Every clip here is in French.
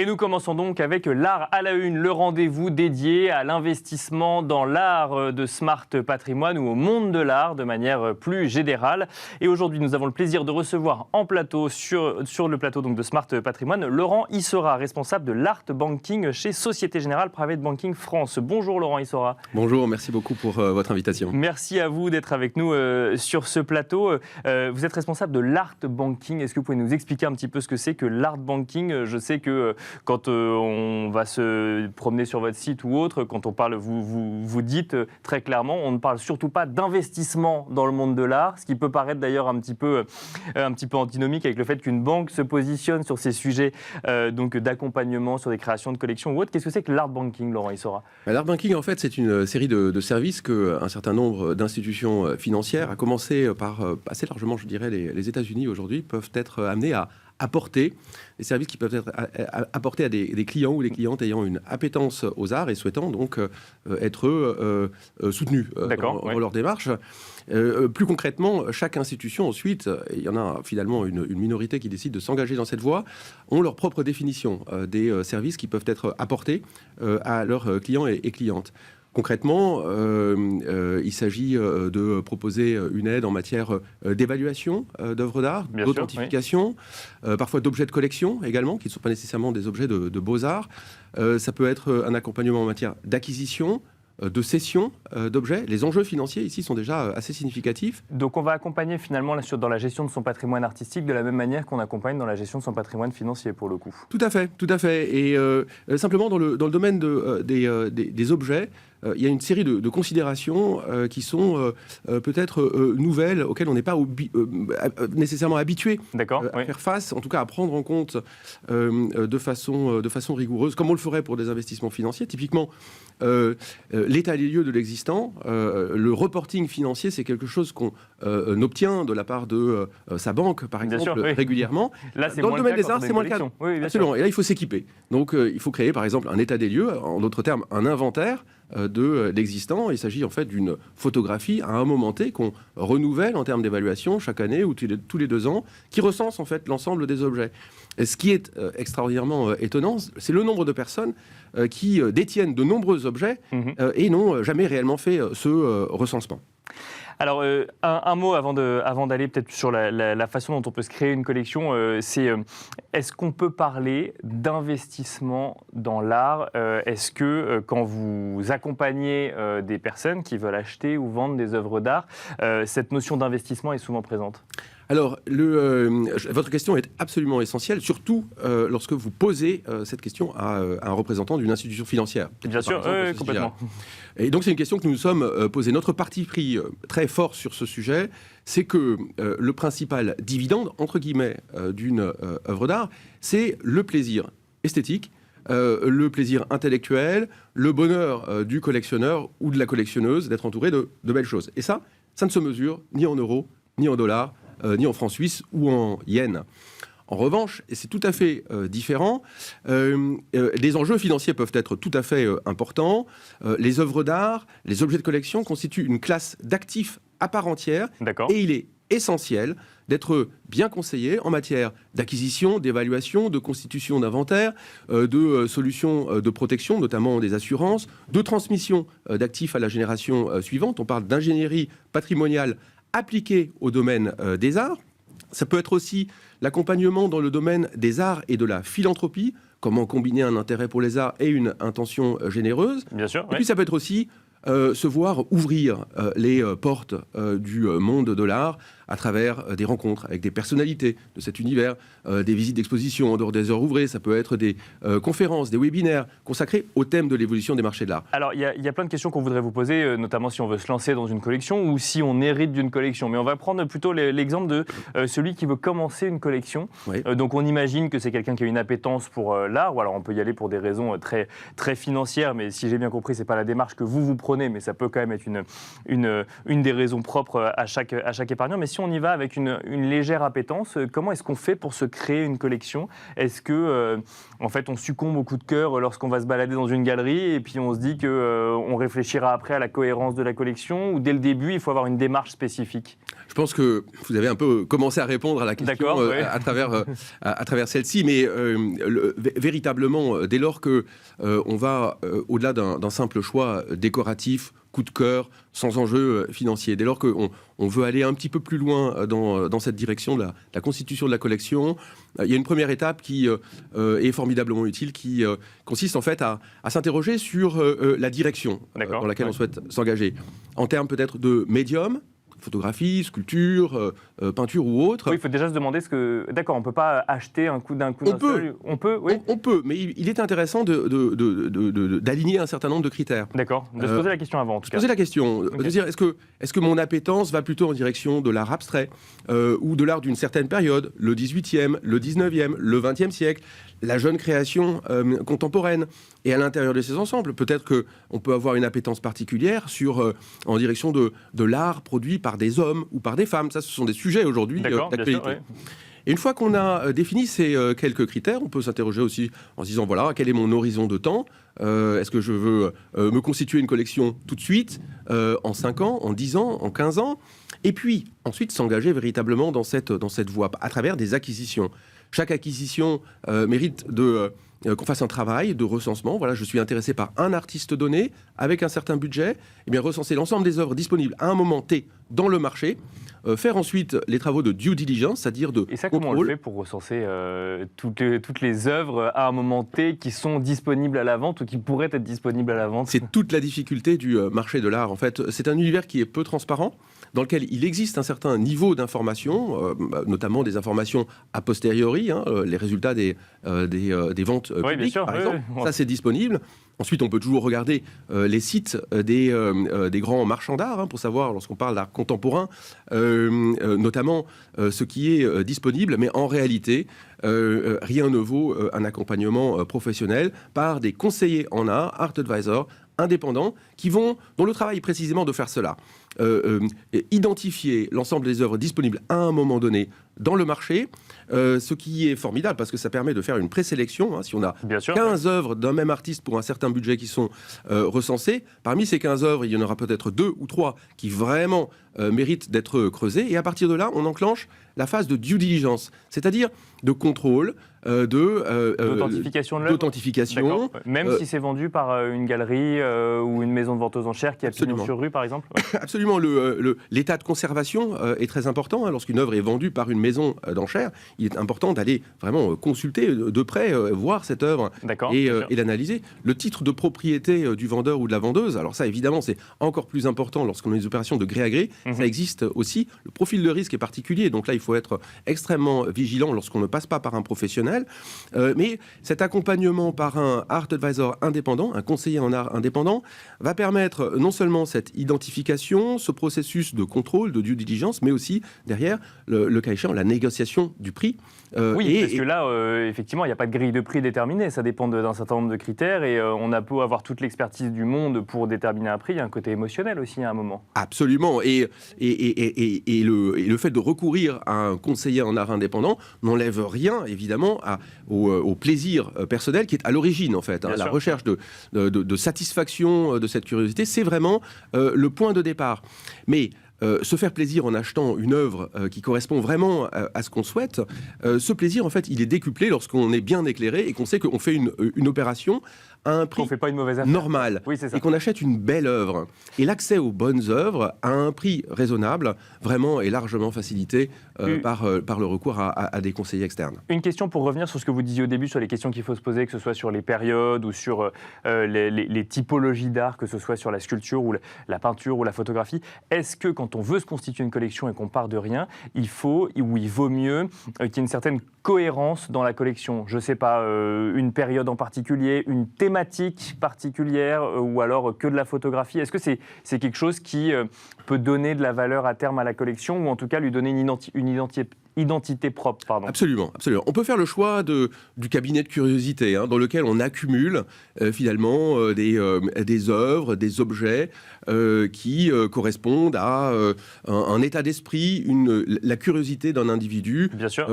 Et nous commençons donc avec l'art à la une, le rendez-vous dédié à l'investissement dans l'art de Smart Patrimoine ou au monde de l'art de manière plus générale. Et aujourd'hui, nous avons le plaisir de recevoir en plateau, sur le plateau donc de Smart Patrimoine, Laurent Issora, responsable de l'art banking chez Société Générale Private Banking France. Bonjour Laurent Issora. Bonjour, merci beaucoup pour votre invitation. Merci à vous d'être avec nous sur ce plateau. Vous êtes responsable de l'art banking. Est-ce que vous pouvez nous expliquer un petit peu ce que c'est que l'art banking ? Je sais que quand on va se promener sur votre site ou autre, quand on parle, vous dites très clairement, on ne parle surtout pas d'investissement dans le monde de l'art, ce qui peut paraître d'ailleurs un petit peu antinomique avec le fait qu'une banque se positionne sur ces sujets donc d'accompagnement sur des créations de collections ou autres. Qu'est-ce que c'est que l'art banking, Laurent Issora ? L'art banking, en fait, c'est une série de services qu'un certain nombre d'institutions financières, à commencer par assez largement, je dirais, les États-Unis aujourd'hui, peuvent être amenés à apporter, des services qui peuvent être apportés à des clients ou des clientes ayant une appétence aux arts et souhaitant donc être soutenus dans leur démarche. Plus concrètement, chaque institution ensuite, il y en a finalement une minorité qui décide de s'engager dans cette voie, ont leur propre définition des services qui peuvent être apportés à leurs clients et clientes. Concrètement, il s'agit de proposer une aide en matière d'évaluation d'œuvres d'art, d'authentification, parfois d'objets de collection également, qui ne sont pas nécessairement des objets de beaux-arts. Ça peut être un accompagnement en matière d'acquisition, de cession d'objets. Les enjeux financiers ici sont déjà assez significatifs. Donc on va accompagner finalement dans la gestion de son patrimoine artistique de la même manière qu'on accompagne dans la gestion de son patrimoine financier pour le coup. Tout à fait, tout à fait. Et simplement dans le domaine des objets, il y a une série de considérations qui sont peut-être nouvelles, auxquelles on n'est pas nécessairement habitué à faire face, en tout cas à prendre en compte de façon rigoureuse, comme on le ferait pour des investissements financiers. Typiquement, l'état des lieux de l'existant, le reporting financier, c'est quelque chose qu'on obtient de la part de sa banque, par exemple, régulièrement. Là, c'est dans le domaine le des arts, c'est moins le cas. Oui, absolument. Et là, il faut s'équiper. Donc, il faut créer, par exemple, un état des lieux, en d'autres termes, un inventaire de l'existant. Il s'agit en fait d'une photographie à un moment T qu'on renouvelle en termes d'évaluation chaque année ou tous les 2 ans, qui recense en fait l'ensemble des objets. Et ce qui est extraordinairement étonnant, c'est le nombre de personnes qui détiennent de nombreux objets et n'ont jamais réellement fait ce recensement. Alors, un mot avant d'aller peut-être sur la façon dont on peut se créer une collection, c'est est-ce qu'on peut parler d'investissement dans l'art ? Est-ce que quand vous accompagnez des personnes qui veulent acheter ou vendre des œuvres d'art, cette notion d'investissement est souvent présente ? Alors, votre question est absolument essentielle, surtout lorsque vous posez cette question à un représentant d'une institution financière. Bien sûr, complètement. Et donc, c'est une question que nous nous sommes posée. Notre parti pris très fort sur ce sujet, c'est que le principal dividende, entre guillemets, d'une œuvre d'art, c'est le plaisir esthétique, le plaisir intellectuel, le bonheur du collectionneur ou de la collectionneuse d'être entouré de belles choses. Et ça ne se mesure ni en euros, ni en dollars, ni en francs suisses ou en yens. En revanche, et c'est tout à fait différent, les enjeux financiers peuvent être tout à fait importants. Les œuvres d'art, les objets de collection constituent une classe d'actifs à part entière. Et il est essentiel d'être bien conseillé en matière d'acquisition, d'évaluation, de constitution d'inventaire, de solutions de protection, notamment des assurances, de transmission d'actifs à la génération suivante. On parle d'ingénierie patrimoniale appliquée au domaine des arts. Ça peut être aussi l'accompagnement dans le domaine des arts et de la philanthropie, comment combiner un intérêt pour les arts et une intention généreuse. Bien sûr, et puis ça peut être aussi se voir ouvrir les portes du monde de l'art à travers des rencontres avec des personnalités de cet univers, des visites d'exposition en dehors des heures ouvrées, ça peut être des conférences, des webinaires consacrés au thème de l'évolution des marchés de l'art. Alors, il y a plein de questions qu'on voudrait vous poser, notamment si on veut se lancer dans une collection ou si on hérite d'une collection. Mais on va prendre plutôt l'exemple de celui qui veut commencer une collection. Oui. Donc, on imagine que c'est quelqu'un qui a une appétence pour l'art, ou alors on peut y aller pour des raisons très, très financières, mais si j'ai bien compris, c'est pas la démarche que vous prenez, mais ça peut quand même être une des raisons propres à chaque épargnant. Mais si on y va avec une légère appétence, comment est-ce qu'on fait pour se créer une collection? Est-ce que, en fait, on succombe au coup de cœur lorsqu'on va se balader dans une galerie et puis on se dit qu'on réfléchira après à la cohérence de la collection, ou dès le début, il faut avoir une démarche spécifique? Je pense que vous avez un peu commencé à répondre à la question ouais. à travers celle-ci, mais véritablement, dès lors que on va au-delà d'un simple choix décoratif, coup de cœur, sans enjeu financier, dès lors qu'on veut aller un petit peu plus loin dans cette direction de la constitution de la collection, il y a une première étape qui est formidablement utile, qui consiste en fait à s'interroger sur la direction dans laquelle on souhaite s'engager, en termes peut-être de médium, photographie, sculpture, peinture ou autre. Oui, il faut déjà se demander ce que... D'accord, on ne peut pas acheter d'un coup d'un seul. On peut, oui. On peut, mais il est intéressant d'aligner un certain nombre de critères. D'accord, de se poser la question avant, en tout cas. Se poser la question, de dire est-ce que mon appétence va plutôt en direction de l'art abstrait ou de l'art d'une certaine période, le 18e, le 19e, le 20e siècle, la jeune création contemporaine. Et à l'intérieur de ces ensembles, peut-être qu'on peut avoir une appétence particulière en direction de l'art produit par des hommes ou par des femmes. Ça, ce sont des sujets aujourd'hui d'actualité. Ouais. Et une fois qu'on a défini ces quelques critères, on peut s'interroger aussi en se disant, voilà, quel est mon horizon de temps ? Est-ce que je veux me constituer une collection tout de suite, en 5 ans, en 10 ans, en 15 ans ? Et puis, ensuite, s'engager véritablement dans cette voie, à travers des acquisitions. Chaque acquisition mérite qu'on fasse un travail de recensement. Voilà, je suis intéressé par un artiste donné, avec un certain budget. Eh bien, recenser l'ensemble des œuvres disponibles à un moment T dans le marché. Faire ensuite les travaux de due diligence, c'est-à-dire de contrôle. Et ça, contrôle. comment on le fait pour recenser toutes les œuvres à un moment T qui sont disponibles à la vente ou qui pourraient être disponibles à la vente? C'est toute la difficulté du marché de l'art. En fait, c'est un univers qui est peu transparent, dans lequel il existe un certain niveau d'information, notamment des informations a posteriori, les résultats des ventes publiques, par exemple. Oui. Ça, c'est disponible. Ensuite, on peut toujours regarder les sites des grands marchands d'art pour savoir, lorsqu'on parle d'art contemporain, notamment ce qui est disponible. Mais en réalité, rien ne vaut un accompagnement professionnel par des conseillers en art, art advisors, indépendants, dont le travail est précisément de faire cela. Identifier l'ensemble des œuvres disponibles à un moment donné dans le marché, ce qui est formidable parce que ça permet de faire une présélection. Si on a 15 œuvres d'un même artiste pour un certain budget qui sont recensées, parmi ces 15 œuvres, il y en aura peut-être 2 ou 3 qui vraiment méritent d'être creusées. Et à partir de là, on enclenche la phase de due diligence, c'est-à-dire de contrôle, d'authentification de l'œuvre. D'authentification. Même si c'est vendu par une galerie ou une maison de vente aux enchères qui a pignon sur rue, par exemple. Absolument. L'état de conservation est très important. Lorsqu'une œuvre est vendue par une maison d'enchères, il est important d'aller vraiment consulter de près, voir cette œuvre et l'analyser. Le titre de propriété du vendeur ou de la vendeuse, alors ça, évidemment, c'est encore plus important lorsqu'on a des opérations de gré à gré. Ça existe aussi. Le profil de risque est particulier. Donc là, il faut être extrêmement vigilant lorsqu'on ne passe pas par un professionnel. Mais cet accompagnement par un art advisor indépendant, un conseiller en art indépendant, va permettre non seulement cette identification, ce processus de contrôle, de due diligence, mais aussi derrière, le cas échéant, la négociation du prix. Parce que là, effectivement, il n'y a pas de grille de prix déterminée. Ça dépend d'un certain nombre de critères et on a beau avoir toute l'expertise du monde pour déterminer un prix, il y a un côté émotionnel aussi à un moment. Absolument. Et le fait de recourir à un conseiller en art indépendant n'enlève rien, évidemment, au plaisir personnel qui est à l'origine, en fait. La recherche de satisfaction de cette curiosité, c'est vraiment le point de départ. Mais se faire plaisir en achetant une œuvre qui correspond vraiment à ce qu'on souhaite, ce plaisir, en fait, il est décuplé lorsqu'on est bien éclairé et qu'on sait qu'on fait une opération à un prix normal et qu'on achète une belle œuvre. Et l'accès aux bonnes œuvres à un prix raisonnable, vraiment, est largement facilité par le recours à des conseillers externes. Une question pour revenir sur ce que vous disiez au début, sur les questions qu'il faut se poser, que ce soit sur les périodes ou sur les typologies d'art, que ce soit sur la sculpture ou la peinture ou la photographie. Est-ce que quand on veut se constituer une collection et qu'on part de rien, il vaut mieux qu'il y ait une certaine cohérence dans la collection? Je ne sais pas, une période en particulier, une thématique particulière ou alors que de la photographie. Est-ce que c'est quelque chose qui peut donner de la valeur à terme à la collection ou en tout cas lui donner une identité propre, pardon. Absolument, absolument. On peut faire le choix du cabinet de curiosité, dans lequel on accumule finalement des œuvres, des objets qui correspondent à un état d'esprit, la curiosité d'un individu Bien sûr.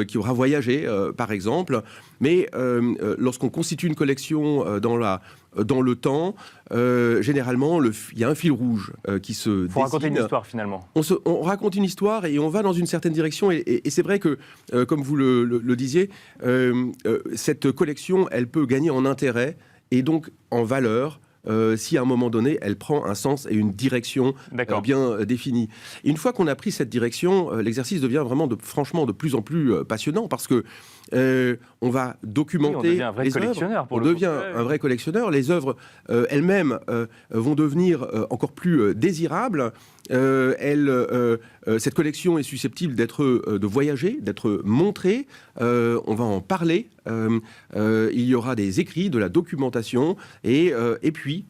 Qui aura voyagé, par exemple. Mais lorsqu'on constitue une collection dans le temps, généralement, il y a un fil rouge qui se dessine. Il faut raconter une histoire, finalement. On raconte une histoire et on va dans une certaine direction. Et c'est vrai que, comme vous le disiez, cette collection, elle peut gagner en intérêt et donc en valeur si à un moment donné, elle prend un sens et une direction bien définie. Et une fois qu'on a pris cette direction, l'exercice devient vraiment franchement de plus en plus passionnant parce que on va documenter on devient un vrai collectionneur. On devient un vrai collectionneur. Les œuvres elles-mêmes vont devenir encore plus désirables. Cette collection est susceptible de voyager, d'être montrée. On va en parler. Il y aura des écrits, de la documentation. Et puis,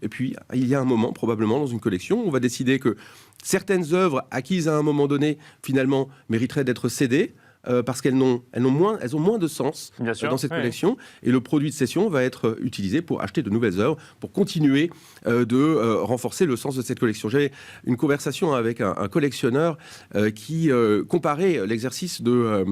il y a un moment, probablement, dans une collection, on va décider que certaines œuvres acquises à un moment donné, finalement, mériteraient d'être cédées. Parce qu'elles ont moins de sens dans cette collection. Et le produit de cession va être utilisé pour acheter de nouvelles œuvres, pour continuer de renforcer le sens de cette collection. J'avais une conversation avec un collectionneur qui comparait l'exercice de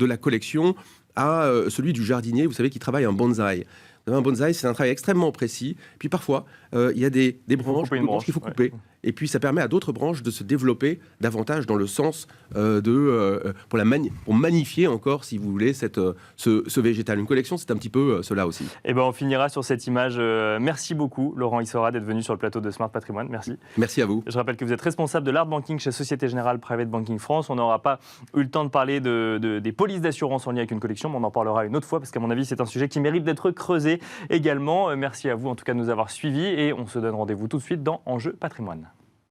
la collection à celui du jardinier, vous savez, qui travaille un bonsaï. Un bonsaï, c'est un travail extrêmement précis. Puis parfois, il y a des branches qu'il faut couper. Et puis, ça permet à d'autres branches de se développer davantage dans le sens pour magnifier encore, si vous voulez, ce végétal. Une collection, c'est un petit peu cela aussi. Et ben, on finira sur cette image. Merci beaucoup, Laurent Isora, d'être venu sur le plateau de Smart Patrimoine. Merci. Merci à vous. Je rappelle que vous êtes responsable de l'art banking chez Société Générale Private Banking France. On n'aura pas eu le temps de parler des polices d'assurance en lien avec une collection, mais on en parlera une autre fois, parce qu'à mon avis, c'est un sujet qui mérite d'être creusé également. Merci à vous, en tout cas, de nous avoir suivis. Et on se donne rendez-vous tout de suite dans Enjeu Patrimoine.